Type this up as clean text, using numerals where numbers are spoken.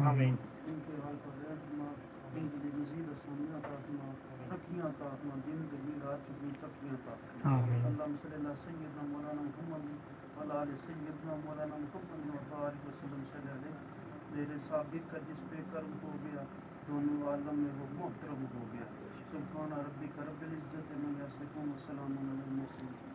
آمین. میرے سابق کا جس پہ کرم ہو گیا دونوں عالم میں وہ محترم ہو گیا. سبحان ربک رب العزت عما یصفون وسلام علی المرسلین.